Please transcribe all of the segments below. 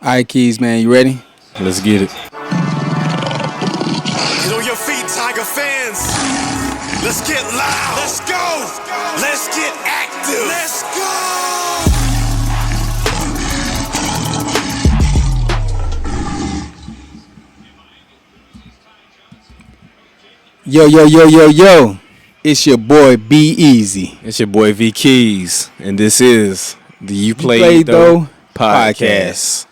All right, Keys, man, you ready? Let's get it. Get on your feet, Tiger fans. Let's get loud. Let's go. Let's get active. Let's go. Yo. It's your boy B Easy. It's your boy V Keys, and this is the Uplayedtho Podcast.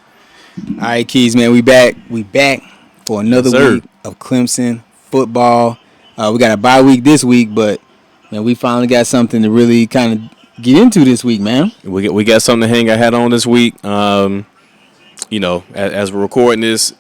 All right, Keys, man, we back. We back for another week of Clemson football. We got a bye week this week, but man, we finally got something to really kind of get into this week, man. We got something to hang our hat on this week. As we're recording this,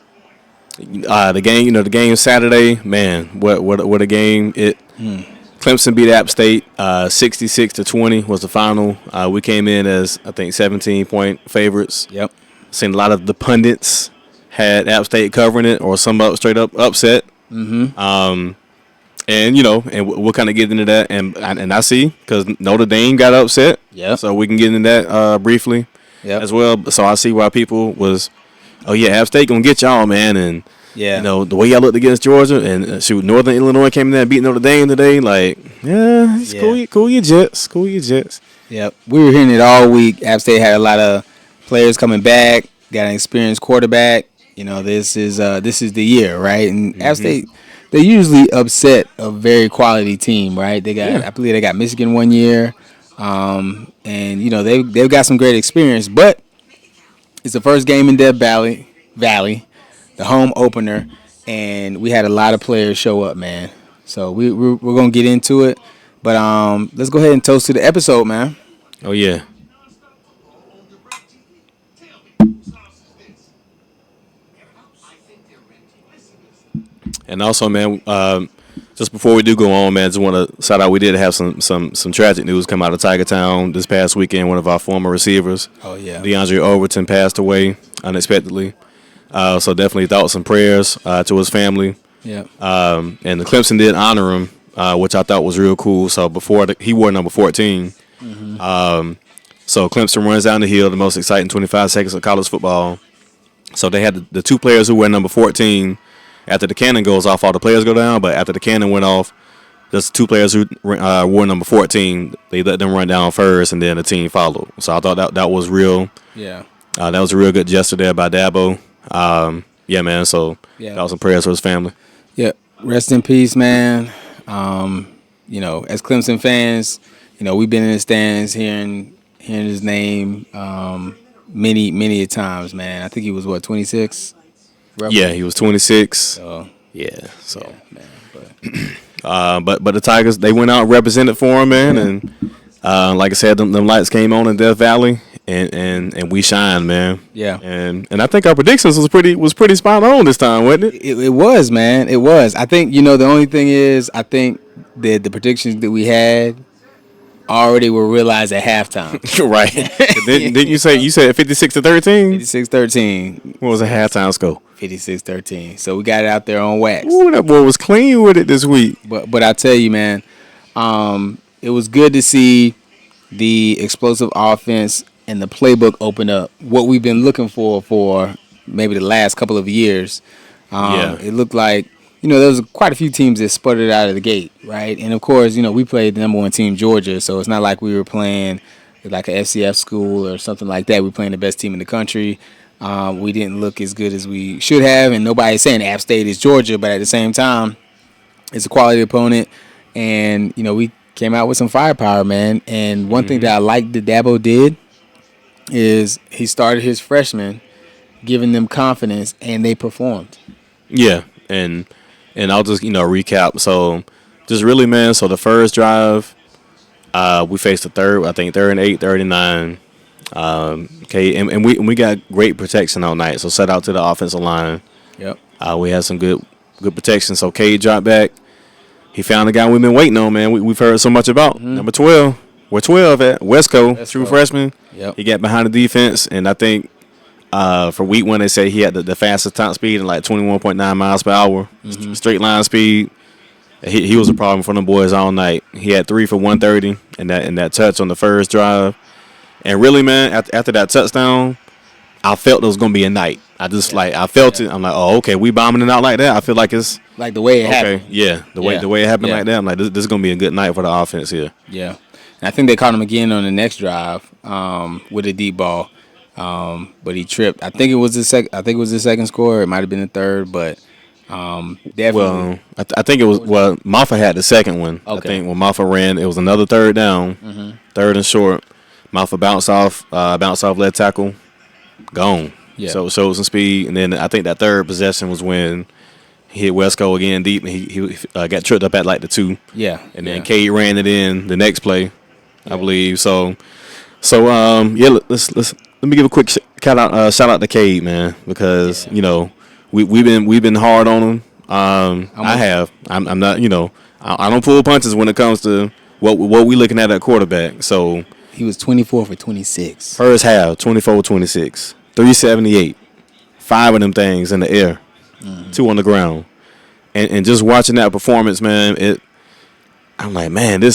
the game Saturday, man, what a game! Clemson beat App State 66-20 was the final. We came in as I think 17-point favorites. Yep. Seen a lot of the pundits had App State covering it or some straight up upset. Mm-hmm. And we'll kind of get into that, and I see because Notre Dame got upset. Yeah. So we can get into that briefly. As well. So I see why people was, oh yeah, App State gonna get y'all, man, and the way y'all looked against Georgia and Northern Illinois came in there and beat Notre Dame today. Like, cool your Jets. Yep. We were hearing it all week. App State had a lot of players coming back. Got an experienced quarterback. This is the year, right? And App State, they usually upset a very quality team, right? I believe they got Michigan one year, and they've got some great experience. But it's the first game in Death Valley, the home opener, and we had a lot of players show up, man. So we're gonna get into it, but let's go ahead and toast to the episode, man. Oh yeah. And also, man, just before we do go on, man, just want to shout out. We did have some tragic news come out of Tiger Town this past weekend. One of our former receivers, DeAndre Overton, passed away unexpectedly. So definitely thoughts and prayers to his family. Yeah. And the Clemson did honor him, which I thought was real cool. So he wore number 14. Mm-hmm. So Clemson runs down the hill, the most exciting 25 seconds of college football. So they had the two players who wear number 14. After the cannon goes off, all the players go down. But after the cannon went off, just two players who wore number 14, they let them run down first, and then the team followed. So I thought that was real. Yeah. That was a real good gesture there by Dabo. Man. So that was some prayers for his family. Yeah. Rest in peace, man. As Clemson fans, we've been in the stands hearing his name many times, man. I think he was 26. Roughly? Yeah, he was 26. So man. But the Tigers, they went out and represented for him, man, and like I said, them lights came on in Death Valley, and we shined, man. Yeah. And I think our predictions was pretty spot on this time, wasn't it? It was, man. It was. I think the only thing is I think that the predictions that we had already were realized at halftime. Right. Didn't you said 56-13? 56-13. What was the halftime score? 56-13. So we got it out there on wax. Ooh, that boy was clean with it this week. But I tell you, man, it was good to see the explosive offense and the playbook open up. What we've been looking for maybe the last couple of years. It looked like, there was quite a few teams that sputtered out of the gate, right? And, of course, we played the number one team, Georgia, so it's not like we were playing like a FCF school or something like that. We're playing the best team in the country. We didn't look as good as we should have, and nobody's saying App State is Georgia, but at the same time, it's a quality opponent, and, we came out with some firepower, man. And one thing that I liked that Dabo did is he started his freshmen, giving them confidence, and they performed. Yeah, and I'll just, recap. So, just really, man, so the first drive, we faced the third and 8, third and 9. And we got great protection all night. So, set out to the offensive line. Yep. We had some good protection. So, Cade dropped back. He found the guy we've been waiting on, man. We've heard so much about. Number 12. We're 12 at Westco, true freshman. Yep. He got behind the defense, and I think for week 1 they said he had the fastest top speed in like 21.9 miles per hour, straight line speed. He was a problem for them boys all night. He had 3 for 130 and that touch on the first drive. And really, man, after that touchdown, I felt it was gonna be a night. I just I felt it. I'm like, oh, okay, we bombing it out like that. I feel like it's like the way it okay. happened. Yeah, the way it happened like that. I'm like, this is gonna be a good night for the offense here. Yeah, and I think they caught him again on the next drive with a deep ball, but he tripped. I think it was the second score. It might have been the third, but definitely. Well, I think it was. Well, Maffa had the second one. Okay. I think when Maffa ran, it was another third down, third and short. Maffa bounced off left tackle, gone. Yeah. So it showed some speed, and then I think that third possession was when he hit Wesco again deep, and he got tripped up at like the 2. Yeah. And then Cade ran it in the next play, I believe. So yeah, let me give a quick shout out to Cade, man, because we've been hard on him. I'm not, I don't pull punches when it comes to what we looking at quarterback. So he was 24 for 26. First half, 24-26, 378, 5 of them things in the air, 2 on the ground, and just watching that performance, man, I'm like, man, it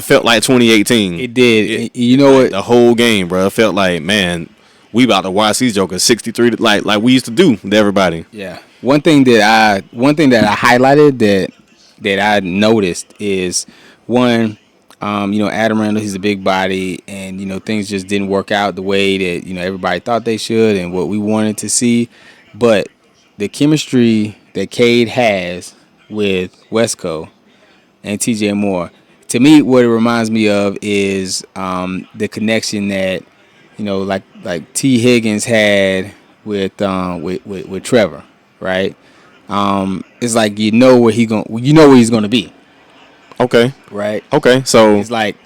felt like 2018. It did. You know what? The whole game, bro. It felt like, man, we about to watch these jokers 63 like we used to do to everybody. Yeah. One thing that I highlighted that I noticed is one, Adam Randall, he's a big body, and things just didn't work out the way that everybody thought they should and what we wanted to see. But the chemistry that Cade has with Wesco and TJ Moore, to me, what it reminds me of is the connection that like T. Higgins had with Trevor, right? It's like where he's gonna be. Okay. Right. Okay. So it's like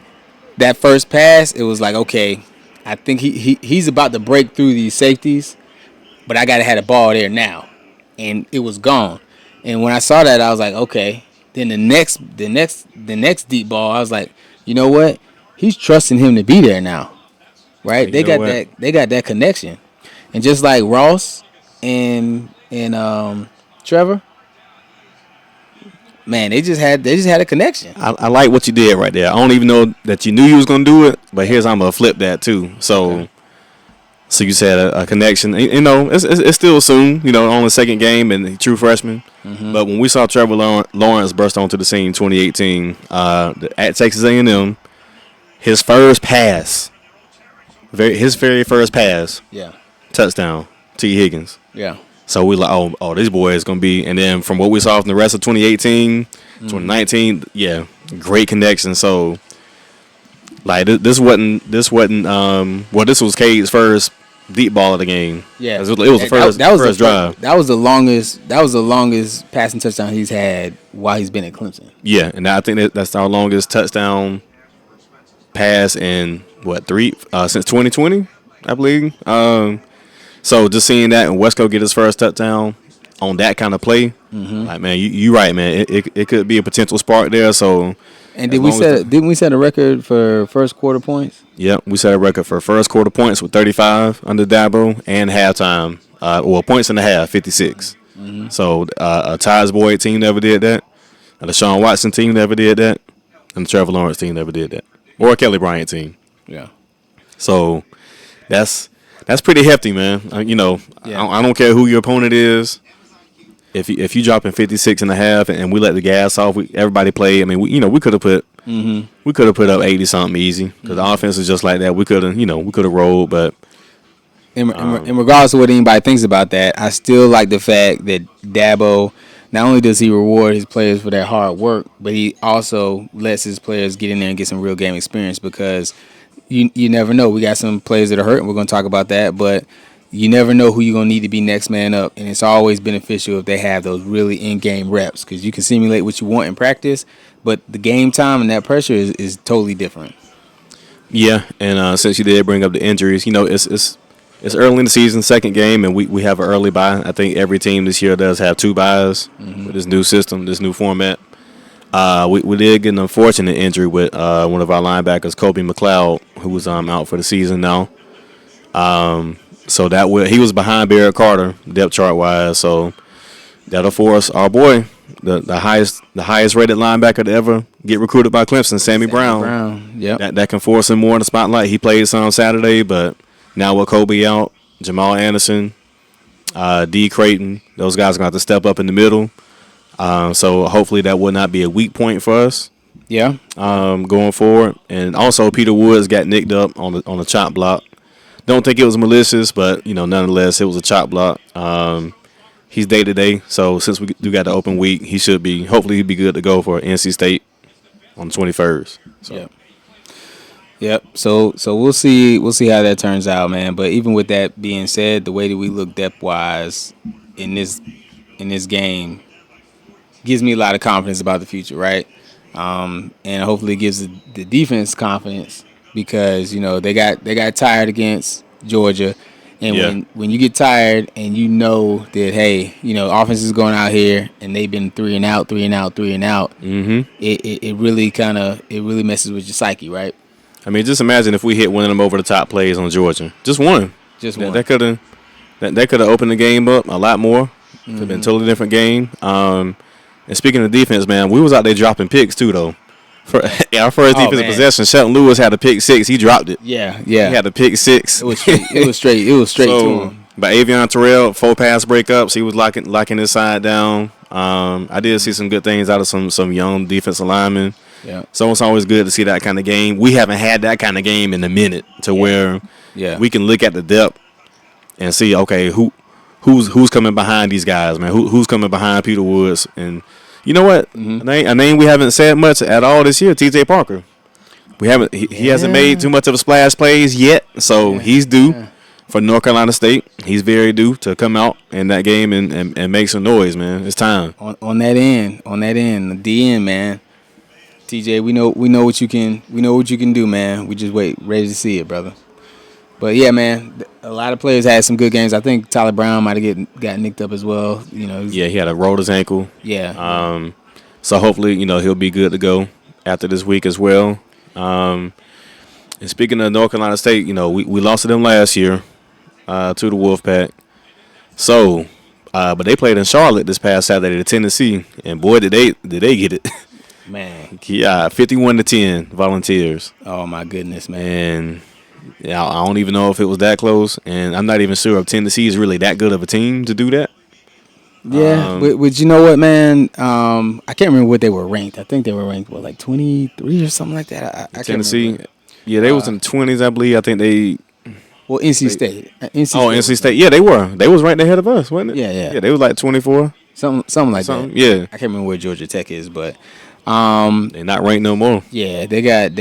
that first pass. It was like, okay, I think he's about to break through these safeties, but I gotta have the ball there now, and it was gone. And when I saw that, I was like, okay. Then the next deep ball, I was like, you know what? He's trusting him to be there now, right? They got that connection, and just like Ross and Trevor. Man, they just had a connection. I like what you did right there. I don't even know that you knew you was gonna do it, but here's how I'm gonna flip that too. So you said a connection. It's still soon. On the second game and true freshman. Mm-hmm. But when we saw Trevor Lawrence burst onto the scene 2018 at Texas A&M, his first pass, his very first pass, touchdown, T. Higgins. Yeah. So we like, oh, this boy is gonna be, and then from what we saw from the rest of 2018, 2019, great connection. So like this wasn't this was Cade's first deep ball of the game. Yeah, it was the first drive. That was the longest passing touchdown he's had while he's been at Clemson. Yeah, and I think that's our longest touchdown pass in since 2020, I believe. So just seeing that and Wesco get his first touchdown on that kind of play, like, man, you right, man. It could be a potential spark there. So, and didn't we set a record for first quarter points? Yep, we set a record for first quarter points with 35 under Dabo, and halftime, points in the half, 56. So a Tyus Boyd team never did that, a Deshaun Watson team never did that, and the Trevor Lawrence team never did that, or a Kelly Bryant team. Yeah. So that's pretty hefty, man. I don't care who your opponent is. If you drop in 56 and a half and we let the gas off, everybody play. I mean, we could have put up 80 something easy because the offense is just like that. We could have rolled, but in regardless of what anybody thinks about that, I still like the fact that Dabo, not only does he reward his players for their hard work, but he also lets his players get in there and get some real game experience because you never know. We got some players that are hurt, and we're going to talk about that, but you never know who you're going to need to be next man up, and it's always beneficial if they have those really in-game reps because you can simulate what you want in practice, but the game time and that pressure is totally different. Yeah, and since you did bring up the injuries, it's early in the season, second game, and we have an early bye. I think every team this year does have 2 byes with this new system, this new format. We did get an unfortunate injury with one of our linebackers, Kobe McLeod, who was out for the season now. So he was behind Barrett Carter depth chart wise. So that'll force our boy, the highest rated linebacker to ever get recruited by Clemson, Sammy Brown. Yep. That can force him more in the spotlight. He played some Saturday, but Now with Kobe out, Jamal Anderson, D. Creighton, those guys are going to have to step up in the middle. So hopefully that will not be a weak point for us. Yeah. Going forward. And also Peter Woods got nicked up on the chop block. Don't think it was malicious, but nonetheless it was a chop block. He's day to day, so since we do got the open week, hopefully he'll be good to go for NC State on the 21st. So. Yep. So we'll see how that turns out, man. But even with that being said, the way that we look depth wise in this game gives me a lot of confidence about the future, right? And hopefully it gives the defense confidence because they got tired against Georgia, and when you get tired and that hey, offense is going out here and they've been 3 and out, Mm-hmm. it really messes with your psyche, right? I mean, just imagine if we hit one of them over the top plays on Georgia, just one. That could have opened the game up a lot more. Could have been a totally different game. And speaking of defense, man, we was out there dropping picks too, though. For our first defensive possession, Shelton Lewis had a pick 6. He dropped it. Yeah. He had a pick 6. It was straight. It was straight to him. But Avion Terrell, 4 pass breakups. He was locking his side down. I did see some good things out of some young defensive linemen. Yeah. So it's always good to see that kind of game. We haven't had that kind of game in a minute where we can look at the depth and see, okay, who's coming behind these guys, man? Who's coming behind Peter Woods? And you know what? Mm-hmm. A name we haven't said much at all this year, TJ Parker. We haven't. He hasn't made too much of a splash plays yet, so he's due for North Carolina State. He's very due to come out in that game and make some noise, man. It's time. On that end, the DN, man. TJ, we know what you can do, man. We just ready to see it, brother. But yeah, man, a lot of players had some good games. I think Tyler Brown might have got nicked up as well. He had a rolled his ankle. Yeah. So hopefully, he'll be good to go after this week as well. And speaking of North Carolina State, we lost to them last year to the Wolfpack. So, but they played in Charlotte this past Saturday to Tennessee, and boy, did they get it. Man. Yeah, 51-10 Volunteers. Oh my goodness, man. And I don't even know if it was that close, and I'm not even sure if Tennessee is really that good of a team to do that. Yeah, but you know what, man? I can't remember what they were ranked. I think they were ranked, like 23 or something like that. I Tennessee, they was in the 20s, I believe. I think they. Well, NC State. NC State. Yeah, they were. They was right ahead of us, wasn't it? Yeah. They was like 24. Something like that. Yeah. I can't remember where Georgia Tech is, but they're not ranked no more. Yeah, they got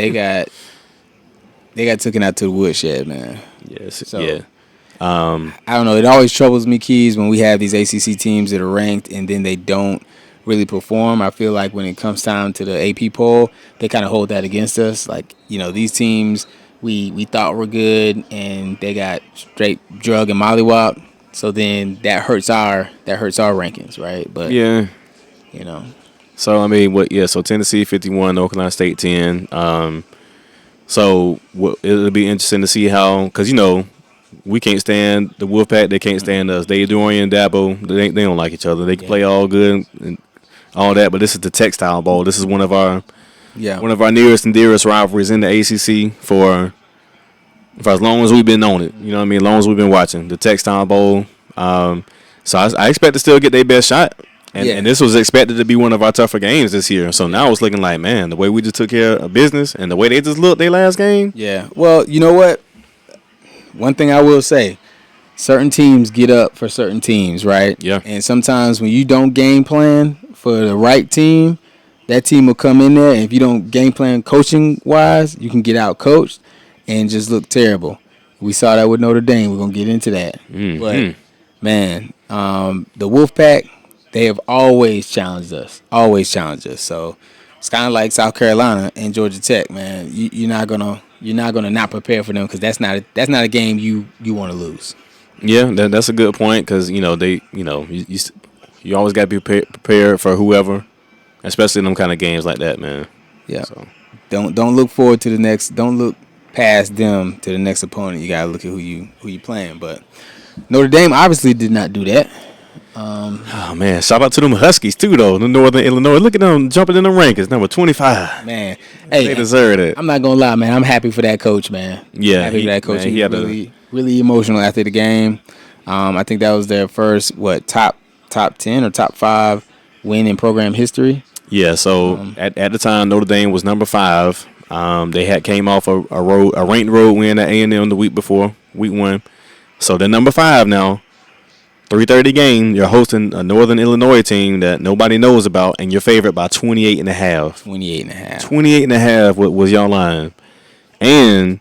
taken out to the woodshed, man. Yes. So, yeah. I don't know. It always troubles me, Keys, when we have these ACC teams that are ranked and then they don't really perform. I feel like when it comes time to the AP poll, they kind of hold that against us. Like, these teams we thought were good and they got straight drug and mollywop. So then that hurts our rankings, right? But yeah, So I mean, So Tennessee 51, North Carolina State 10. So it'll be interesting to see how, because we can't stand the Wolfpack, they can't stand us. Dorian and Dabo, they don't like each other. They can play all good and all that, but this is the Textile Bowl. This is one of our nearest and dearest rivalries in the ACC for as long as we've been on it. You know what I mean? As long as we've been watching the Textile Bowl. So I expect to still get their best shot. And this was expected to be one of our tougher games this year. So now it's looking like, man, the way we just took care of business and the way they just looked their last game. Yeah. Well, you know what? One thing I will say, certain teams get up for certain teams, right? Yeah. And sometimes when you don't game plan for the right team, that team will come in there. And if you don't game plan coaching-wise, you can get out-coached and just look terrible. We saw that with Notre Dame. We're going to get into that. Mm-hmm. But, man, the Wolfpack, they have always challenged us. So it's kind of like South Carolina and Georgia Tech, man. You're not gonna not prepare for them because that's not a game you want to lose. Yeah, that's a good point because you always got to be prepared for whoever, especially in them kind of games like that, man. Yeah. So don't look forward to the next. Don't look past them to the next opponent. You gotta look at who you playing. But Notre Dame obviously did not do that. Oh man, shout out to them Huskies too, though. The Northern Illinois, look at them jumping in the rankings, number 25. Man, hey, they deserve it. I'm not gonna lie, man. I'm happy for that coach, man. Yeah, happy for that coach. Man, he had really emotional after the game. I think that was their first top 10 or top 5 win in program history. Yeah, so at the time, Notre Dame was number 5. They had came off a ranked road win at A&M the week before, week 1. So they're number 5 now. 3:30 game. You're hosting a Northern Illinois team that nobody knows about, and you're favored by 28.5. 28.5. 28.5 was your line, and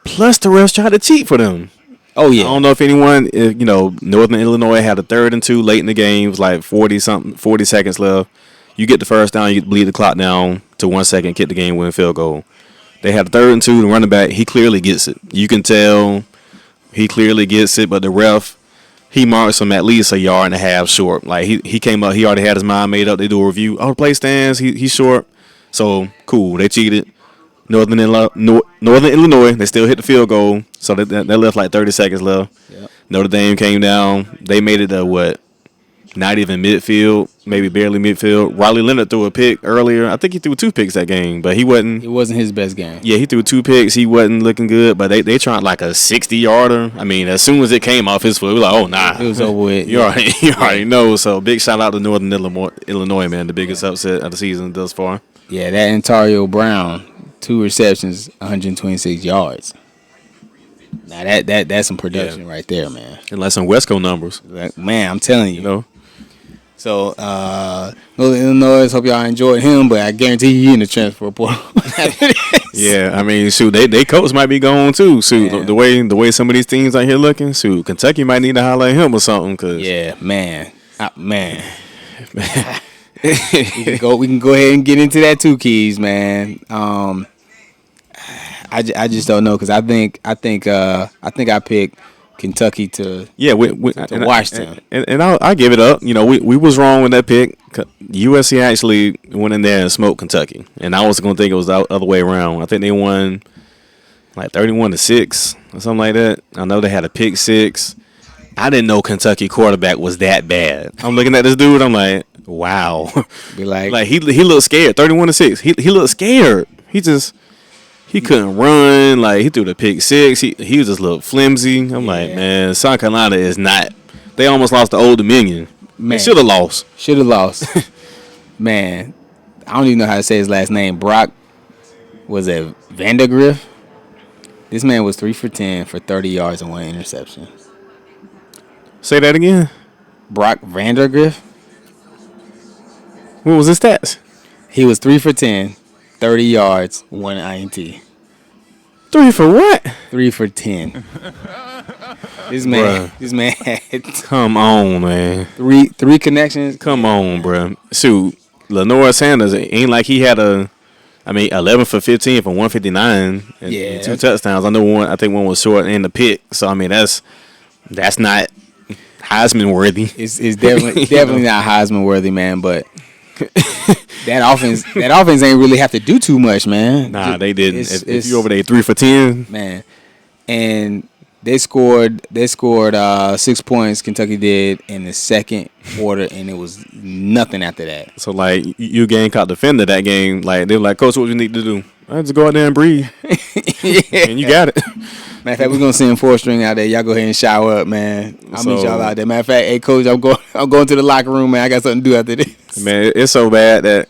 plus the refs tried to cheat for them. Oh yeah. I don't know if anyone, Northern Illinois had a 3rd and 2 late in the game. It was like 40 seconds left. You get the first down, you bleed the clock down to 1 second, kick the game winning field goal. They had a 3rd and 2. The running back, he clearly gets it. You can tell he clearly gets it, but the ref, he marks him at least a yard and a half short. Like he came up, he already had his mind made up. They do a review. Oh, the play stands. He's short. So cool. They cheated. Northern Illinois, they still hit the field goal. So they left like 30 seconds left. Yep. Notre Dame came down. They made it not even midfield, maybe barely midfield. Riley Leonard threw a pick earlier. I think he threw 2 picks that game, but he wasn't. It wasn't his best game. Yeah, he threw 2 picks. He wasn't looking good, but they tried like a 60-yarder. I mean, as soon as it came off his foot, we were like, oh, nah. It was over with. You already know. So big shout out to Northern Illinois, man, the biggest upset of the season thus far. Yeah, that Ontario Brown, 2 receptions, 126 yards. Now that's some production right there, man. And like some Wesco numbers. Man, I'm telling you. So, Northern Illinois, hope y'all enjoyed him, but I guarantee he in the transfer portal. Yeah, I mean, shoot, they coach might be gone too. Shoot, the way some of these teams out here looking, shoot, Kentucky might need to highlight him or something. Cause yeah, man. we can go ahead and get into that too, Keys, man. I just don't know because I think I picked Kentucky to watch them. And I'll give it up. We was wrong with that pick. USC actually went in there and smoked Kentucky, and I was gonna think it was the other way around. I think they won like 31-6 or something like that. I know they had a pick 6. I didn't know Kentucky quarterback was that bad. I'm looking at this dude. I'm like, wow. Be like he looked scared. 31-6. He looked scared. He couldn't run. Like, he threw the pick 6. He was just a little flimsy. I'm like, man, South Carolina is not. They almost lost to Old Dominion. Man, should have lost. Man, I don't even know how to say his last name. Brock, was it Vandergriff? This man was 3 for 10 for 30 yards and 1 interception. Say that again. Brock Vandergriff. What was his stats? He was 3 for 10. 30 yards, 1 INT. 3 for what? 3 for 10. This man had come on, man. Three connections. Come on, bro. Shoot, Lenore Sanders, it ain't like he had 11 for 15 for 159 and 2 touchdowns. I think one was short and the pick. So I mean that's not Heisman worthy. It's definitely not Heisman worthy, man, but that offense ain't really have to do too much, man. Nah, they didn't. If you over there 3 for 10, man, and they scored 6 points. Kentucky did in the second quarter, and it was nothing after that. So like you Gamecock defender that game, like they were like, Coach, what you need to do? I just go out there and breathe, and you got it. Matter of fact, we're gonna send 4-string out there. Y'all go ahead and shower up, man. I'll meet y'all out there. Matter of fact, hey Coach, I'm going to the locker room, man. I got something to do after this. Man, it's so bad that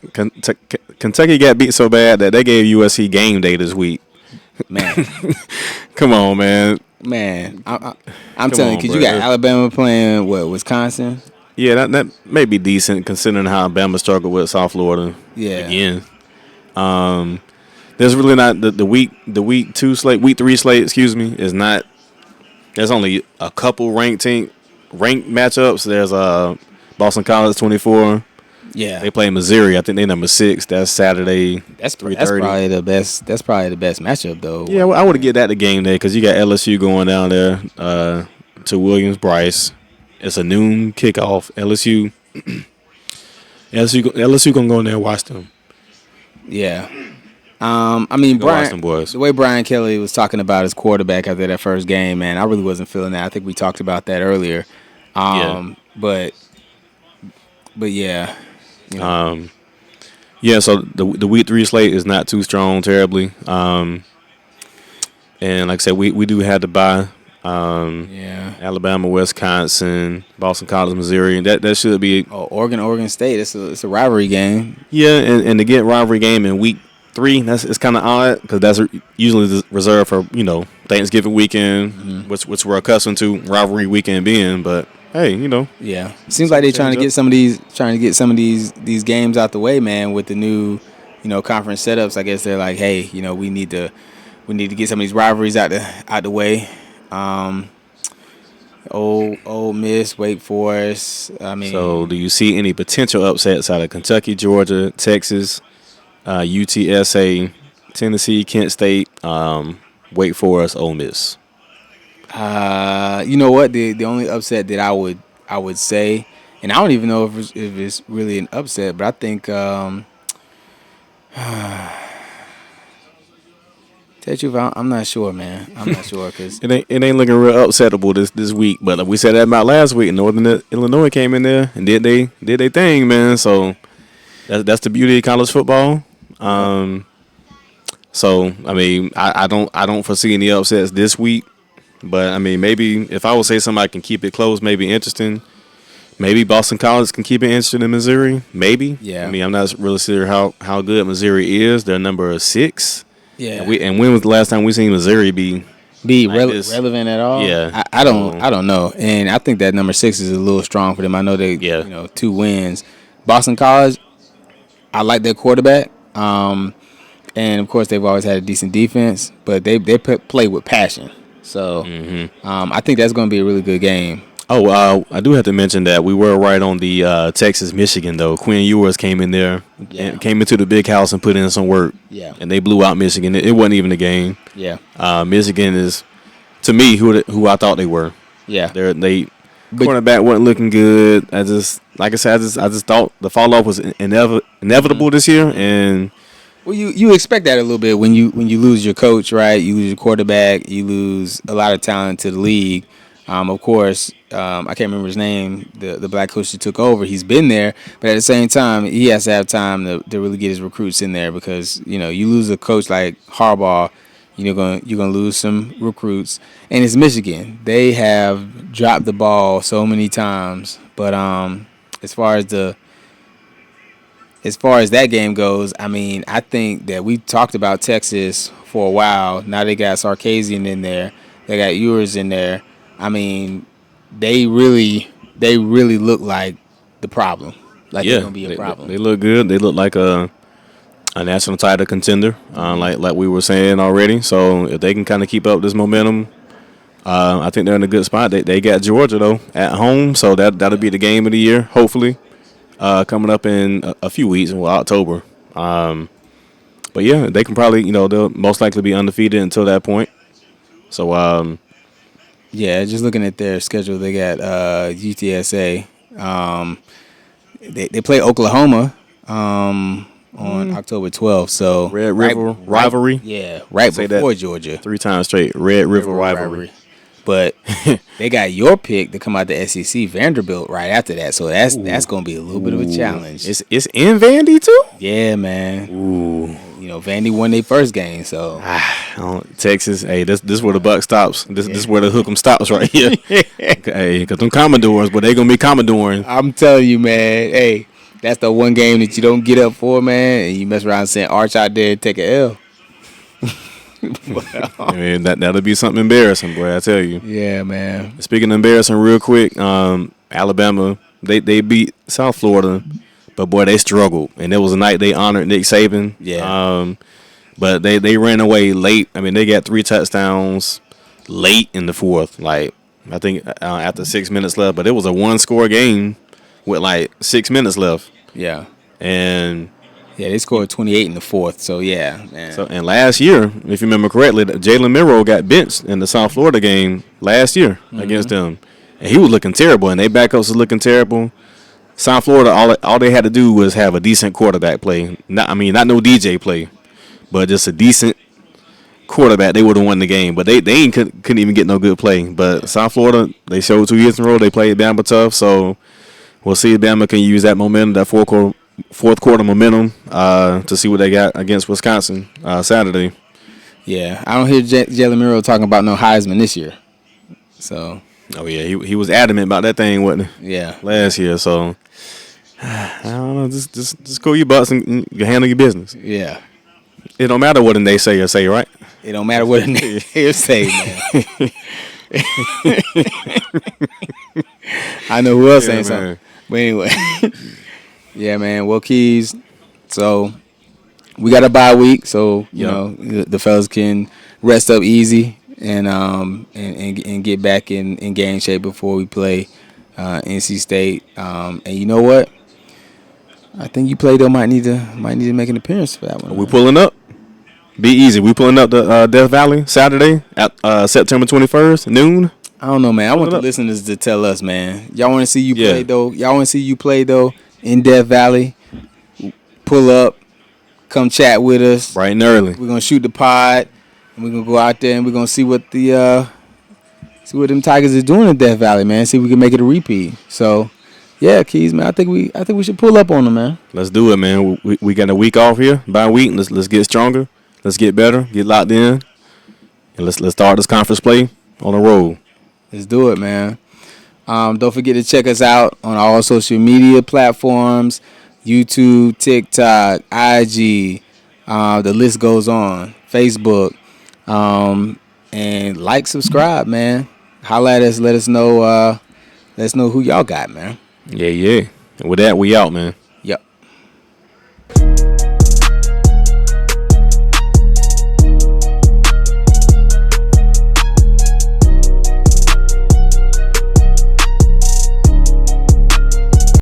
Kentucky got beat so bad that they gave USC game day this week. Man, come on, man. Man, I'm telling you, because you got Alabama playing Wisconsin. Yeah, that may be decent considering how Alabama struggled with South Florida. Yeah. Again, there's really not the week 3 slate. Excuse me, is not. There's only a couple ranked matchups. There's Boston College 24. Yeah, they play Missouri. I think they number 6. That's Saturday. That's probably the best. That's probably the best matchup though. Yeah, well, I would get that the game day because you got LSU going down there to Williams-Brice. It's a noon kickoff. LSU gonna go in there and watch them. Yeah. The way Brian Kelly was talking about his quarterback after that first game, man, I really wasn't feeling that. I think we talked about that earlier. But yeah. So the week 3 slate is not too strong terribly. And like I said, we do have to buy Yeah. Alabama, Wisconsin, Boston College, Missouri. That should be. Oh, Oregon State. It's a rivalry game. Yeah, and to get rivalry game in week 3, it's kind of odd because that's usually reserved for Thanksgiving weekend, which we're accustomed to rivalry weekend being. But hey, Yeah. Seems like they're trying to get some of these games out the way, man, with the new, conference setups. I guess they're like, hey, we need to get some of these rivalries out the way. Ole Miss, Wake Forest. I mean, so do you see any potential upsets out of Kentucky, Georgia, Texas, UTSA, Tennessee, Kent State, Wake Forest, Ole Miss? You know what? The only upset that I would say, and I don't even know if it's really an upset, but I think tell you the truth, I'm not sure, man. I'm not sure because it ain't looking real upsettable this week. But we said that about last week. Northern Illinois came in there and did they thing, man. So that's the beauty of college football. So I mean, I don't foresee any upsets this week. But I mean, maybe if I would say somebody can keep it close, maybe interesting. Maybe Boston College can keep it interesting in Missouri. Maybe. Yeah. I mean, I'm not really sure how good Missouri is. They're number 6. yeah, And when was the last time we seen Missouri be like this? relevant at all? Yeah. I don't know, and I think that number 6 is a little strong for them. I know they 2 wins. Boston College, I like their quarterback, and of course they've always had a decent defense, but they play with passion. So I think that's going to be a really good game. Oh, I do have to mention that we were right on the Texas-Michigan, though. Quinn Ewers came in there, and came into the big house and put in some work. Yeah. And they blew out Michigan. It wasn't even a game. Yeah. Michigan is, to me, who I thought they were. Yeah. They cornerback wasn't looking good. I just thought the fall off was inevitable this year, and Well, you expect that a little bit when you lose your coach, right? You lose your quarterback. You lose a lot of talent to the league. Of course, I can't remember his name, the black coach that took over. He's been there, but at the same time, he has to have time to really get his recruits in there because, you lose a coach like Harbaugh, you're gonna lose some recruits. And it's Michigan. They have dropped the ball so many times. But as far as that game goes, I mean, I think that we talked about Texas for a while. Now they got Sarkisian in there. They got Ewers in there. I mean, they really look like the problem. Like they're gonna be a problem. They look good. They look like a national title contender, like we were saying already. So if they can kind of keep up this momentum, I think they're in a good spot. They got Georgia though at home, so that'll be the game of the year, hopefully, coming up in a few weeks in October. But yeah, they can probably they'll most likely be undefeated until that point. So yeah, just looking at their schedule, they got UTSA. They play Oklahoma on October 12th. So Red River rivalry. Yeah, right Say before that Georgia. 3 times straight. Red River rivalry. But they got your pick to come out the SEC, Vanderbilt, right after that. So that's going to be a little bit of a challenge. It's in Vandy too. Yeah, man. Ooh. Vandy won their first game, so Texas. Hey, this where the buck stops. This where the hook'em stops right here. Hey, because them Commodores, but they gonna be Commodoring. I'm telling you, man. Hey, that's the one game that you don't get up for, man, and you mess around saying Arch out there and take an L. I mean, that'll be something embarrassing, boy. I tell you. Yeah, man. Speaking of embarrassing, real quick, Alabama they beat South Florida. But, boy, they struggled. And it was a night they honored Nick Saban. Yeah. But they ran away late. I mean, they got 3 touchdowns late in the fourth. Like, I think after 6 minutes left. But it was a 1-score game with, 6 minutes left. Yeah. And yeah, they scored 28 in the fourth. So, yeah, man. And last year, if you remember correctly, Jalen Milroe got benched in the South Florida game last year against them. And he was looking terrible. And their backups was looking terrible. South Florida, all they had to do was have a decent quarterback play. Not no DJ play, but just a decent quarterback. They would have won the game. But they couldn't even get no good play. But South Florida, they showed 2 years in a row. They played Bama tough. So we'll see if Bama can use that momentum, that fourth quarter momentum, to see what they got against Wisconsin Saturday. Yeah, I don't hear Jalen Milroe talking about no Heisman this year. So Oh yeah, he was adamant about that thing, wasn't he? yeah, Last year, so I don't know. Just cool your butts and you handle your business. yeah. It don't matter what a naysayer say, right? It don't matter what a nigga say, man. I know who else saying something. But anyway, yeah, man. Well, Keys. So we got a bye week, so you know the fellas can rest up easy and get back in game shape before we play NC State. And you know what? I think Uplayedtho might need to make an appearance for that one. We pulling up. Be easy. We pulling up to Death Valley Saturday at September 21st, noon. I don't know, man. I want the listeners to tell us, man. Y'all want to see you play though? Y'all want to see you play though in Death Valley? Pull up, come chat with us bright and early. We're gonna shoot the pod, and we're gonna go out there and we're gonna see what them Tigers is doing in Death Valley, man. See if we can make it a repeat. So, yeah, Keys, man. I think we should pull up on them, man. Let's do it, man. We got a week off here. By a week, let's get stronger. Let's get better. Get locked in, and let's start this conference play on the road. Let's do it, man. Don't forget to check us out on all social media platforms, YouTube, TikTok, IG. The list goes on. Facebook. And like, subscribe, man. Holla at us. Let us know who y'all got, man. Yeah. And with that, we out, man. Yep.